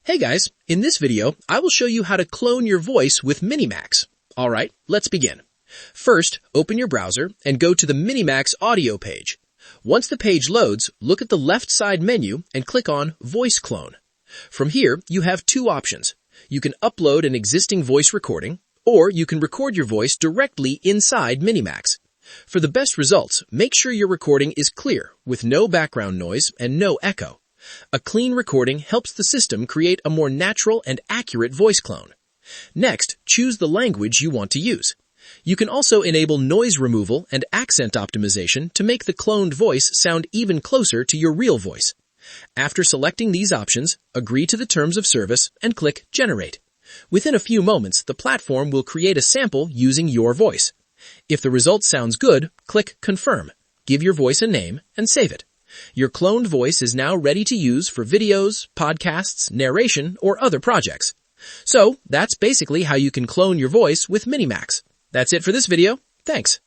Hey guys, in this video, I will show you how to clone your voice with MiniMax. Alright, let's begin. First, open your browser and go to the MiniMax audio page. Once the page loads, look at the left side menu and click on Voice Clone. From here, you have two options. You can upload an existing voice recording, or you can record your voice directly inside MiniMax. For the best results, make sure your recording is clear, with no background noise and no echo. A clean recording helps the system create a more natural and accurate voice clone. Next, choose the language you want to use. You can also enable noise removal and accent optimization to make the cloned voice sound even closer to your real voice. After selecting these options, agree to the terms of service and click Generate. Within a few moments, the platform will create a sample using your voice. If the result sounds good, click Confirm, give your voice a name, and save it. Your cloned voice is now ready to use for videos, podcasts, narration, or other projects. So, that's basically how you can clone your voice with MiniMax. That's it for this video. Thanks.